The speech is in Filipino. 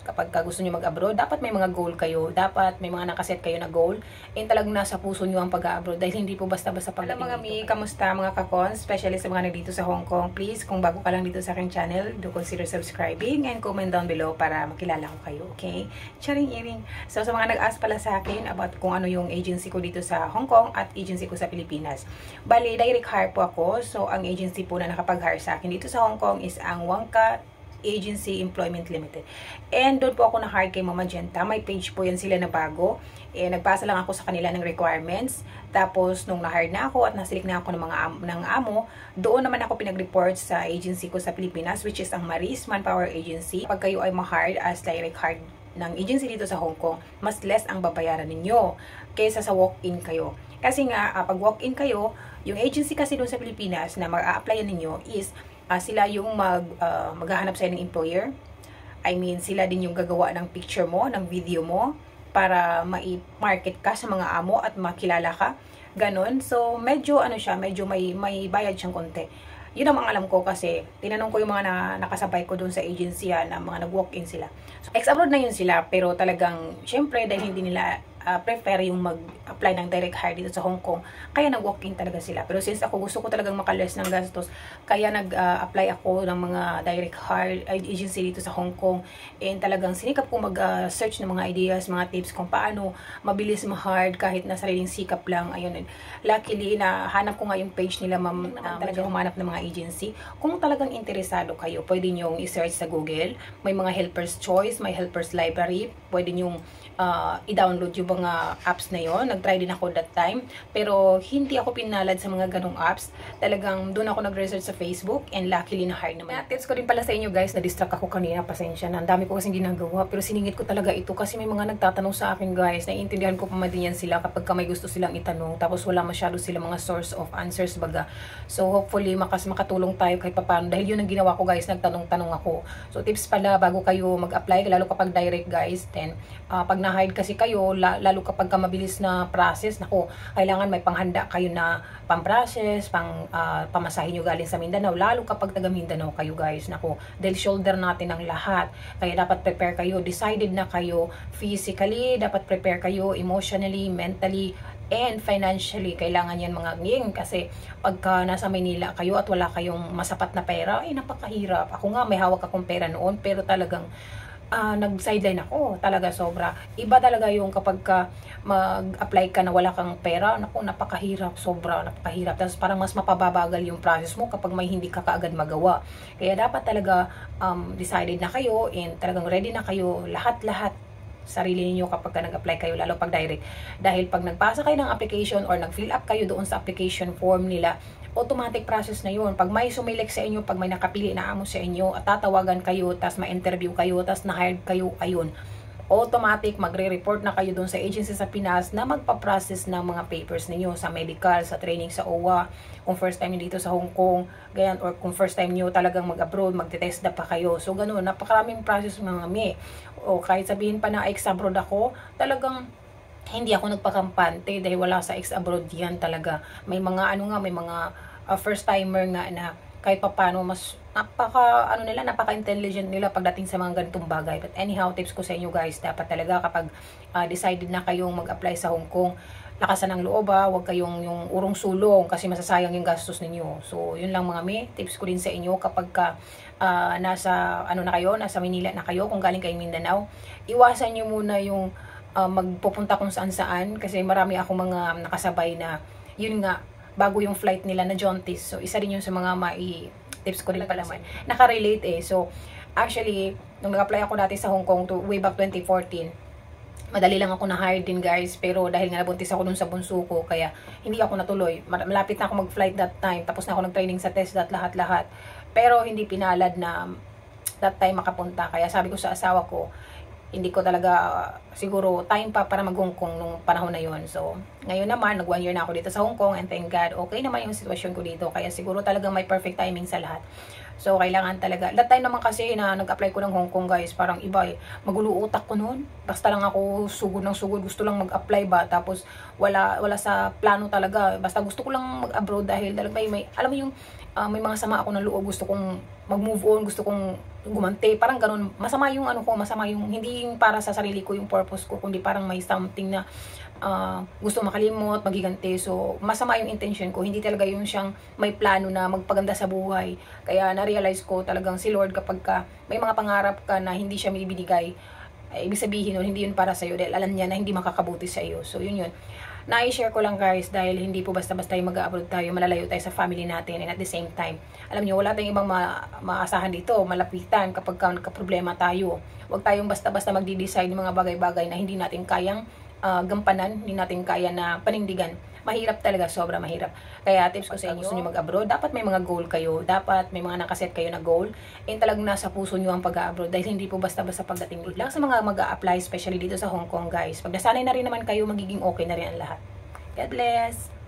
kapag gusto nyo mag-abroad, dapat may mga goal kayo, dapat may mga nakaset kayo na goal, and talagang nasa puso nyo ang pag-abroad, dahil hindi po basta-basta pagdating dito. Mga mi, kamusta mga kakon, especially sa mga nandito sa Hong Kong, please, kung bago ka lang dito sa aking channel, do consider subscribing and comment down below para makilala ko kayo, okay? Charing-iring. So, sa mga nag-ask pala sa akin about kung ano yung agency ko dito sa Hong Kong at agency ko sa Pilipinas. Bali, direct hire po ako. So, ang agency po na nakapag-hire sa akin dito sa Hong Kong is ang Wangka Agency Employment Limited. And doon po ako na-hire kay Mama Genta. May page po yan sila na bago. Nagpasa lang ako sa kanila ng requirements. Tapos, nung na-hire na ako at nasilik na ako ng amo, doon naman ako pinag-report sa agency ko sa Pilipinas, which is ang Maris Manpower Agency. Pag kayo ay ma-hire as direct hire ng agency dito sa Hong Kong, mas less ang babayaran ninyo kaysa sa walk-in kayo. Kasi nga, pag walk-in kayo, yung agency kasi doon sa Pilipinas na mag-a-applyan ninyo is sila yung maghahanap sa'yo ng employer. I mean, sila din yung gagawa ng picture mo, ng video mo, para ma-market ka sa mga amo at makilala ka. Ganon. So, medyo medyo may bayad siyang konti. Yun ang alam ko kasi tinanong ko yung mga nakasabay ko doon sa agency na mga nag-walk-in sila. So, ex-abroad na yun sila, pero talagang, syempre, dahil hindi nila prefer yung mag-apply ng direct hire dito sa Hong Kong, kaya nag-walk-in talaga sila. Pero since ako gusto ko talagang makaless ng gastos, kaya nag-apply ako ng mga direct hire agency dito sa Hong Kong, and talagang sinikap ko mag-search ng mga ideas, mga tips kung paano mabilis ma-hard kahit na sariling sikap lang. Ayun, luckily, nahanap ko nga yung page nila, ma'am, talagang humanap ng mga agency. Kung talagang interesado kayo, pwede nyo i-search sa Google. May mga helper's choice, may helper's library, pwede nyo i-download yung mga apps na yon. Nag-try din ako that time, pero hindi ako pinalad sa mga ganong apps. Talagang doon ako nag-research sa Facebook, and luckily na-hire naman. Tips ko din pala sa inyo guys, na-distract ako kanina, pasensya na. Ang dami ko kasing ginagawa, pero siningit ko talaga ito kasi may mga nagtatanong sa akin guys. Naiintindihan ko pa din yan sila kapag may gusto silang itanong, tapos wala masyado sila mga source of answers baga. So hopefully makatulong tayo kahit paano, dahil yun ang ginawa ko guys, nagtanong-tanong ako. So tips pala bago kayo mag-apply, lalo kapag direct guys, then pag na-hire kasi kayo, lalo kapag mabilis na process, nako, kailangan may panghanda kayo na pang-process, pamasahin nyo galing sa Mindanao, lalo kapag taga Mindanao kayo guys, nako, dahil shoulder natin ang lahat, kaya dapat prepare kayo, decided na kayo physically, dapat prepare kayo emotionally, mentally, and financially. Kailangan yan mga nging, kasi pagka nasa Maynila kayo at wala kayong masapat na pera, ay napakahirap. Ako nga may hawak akong pera noon, pero talagang nag-sideline ako, talaga sobra. Iba talaga yung kapag mag-apply ka na wala kang pera, naku, napakahirap, sobra, napakahirap. Tapos parang mas mapababagal yung process mo kapag may hindi ka kaagad magawa. Kaya dapat talaga decided na kayo, and talagang ready na kayo, lahat-lahat sarili niyo kapag nag-apply kayo, lalo pag direct. Dahil pag nagpasa kayo ng application or nag-fill up kayo doon sa application form nila, automatic process na yun. Pag may sumilek sa inyo, pag may nakapili na amo sa inyo, at tatawagan kayo, tas ma-interview kayo, tas na-hired kayo, ayun, automatic magre-report na kayo doon sa agency sa Pinas na magpa-process ng mga papers ninyo sa medical, sa training sa OWA, kung first time nyo dito sa Hong Kong, ganyan, or kung first time nyo talagang mag-abroad, magte-test na pa kayo. So, ganun, napakaraming process mga me. O kahit sabihin pa na ex-abroad ako, talagang hindi ako nagpakampante dahil wala sa ex-abroad yan talaga. May mga may mga first-timer nga na kahit pa paano mas napaka-intelligent nila pagdating sa mga ganitong bagay. But anyhow, tips ko sa inyo guys, dapat talaga kapag decided na kayong mag-apply sa Hong Kong, lakasan ng loob, huwag kayong yung urong sulong kasi masasayang yung gastos ninyo. So, yun lang mga tips ko din sa inyo kapag nasa nasa Manila na kayo, kung galing kayong Mindanao, iwasan nyo muna yung magpupunta kung saan-saan, kasi marami akong mga nakasabay na yun nga, bago yung flight nila na jaundice. So, isa rin yun sa mga tips ko rin pala man. Nakarelate So, actually, nung nag-apply ako dati sa Hong Kong way back 2014, madali lang ako na-hire din guys, pero dahil nga nabuntis ako dun sa bunso ko, kaya hindi ako natuloy. Malapit na ako mag-flight that time, tapos na ako nag-training sa test, lahat-lahat. Pero hindi pinalad na that time makapunta. Kaya sabi ko sa asawa ko, hindi ko talaga siguro time pa para mag-Hong Kong nung panahon na yon. So, ngayon naman, nag 1 year na ako dito sa Hong Kong, and thank God, okay naman yung sitwasyon ko dito. Kaya siguro talagang may perfect timing sa lahat. So, kailangan talaga. That time naman kasi na nag-apply ko ng Hong Kong guys, parang iba magulo utak ko noon. Basta lang ako sugod ng sugod, gusto lang mag-apply ba. Tapos, wala sa plano talaga. Basta gusto ko lang mag-abroad dahil may alam mo yung may mga sama ako ng loob. Gusto kong mag-move on, gusto kong gumante, parang ganun. Masama yung ano ko, masama yung, hindi yung para sa sarili ko yung purpose ko, kundi parang may something na gusto makalimot, magiganti. So, masama yung intention ko. Hindi talaga yung siyang may plano na magpaganda sa buhay. Kaya na-realize ko talagang si Lord kapag ka may mga pangarap ka na hindi siya may binigay, ibig sabihin nun, hindi yun para sa'yo dahil alam niya na hindi makakabuti sa iyo. So, yun. Na-share ko lang guys dahil hindi po basta-basta yung mag-abroad tayo, malalayo tayo sa family natin, and at the same time, alam nyo, wala tayong ibang maasahan dito, malapitan kapag nagka-problema tayo. Huwag tayong basta-basta magdi-decide ng mga bagay-bagay na hindi natin kayang gampanan, hindi natin kaya na panindigan. Mahirap talaga, sobra mahirap. Kaya tips ko sa inyo, gusto nyo mag-abroad, dapat may mga goal kayo, dapat may mga nakaset kayo na goal, and talagang nasa puso nyo ang pag-abroad dahil hindi po basta-basta pagdating dito. Lang sa mga mag-a-apply, especially dito sa Hong Kong guys, pag nasanay na rin naman kayo, magiging okay na rin ang lahat. God bless!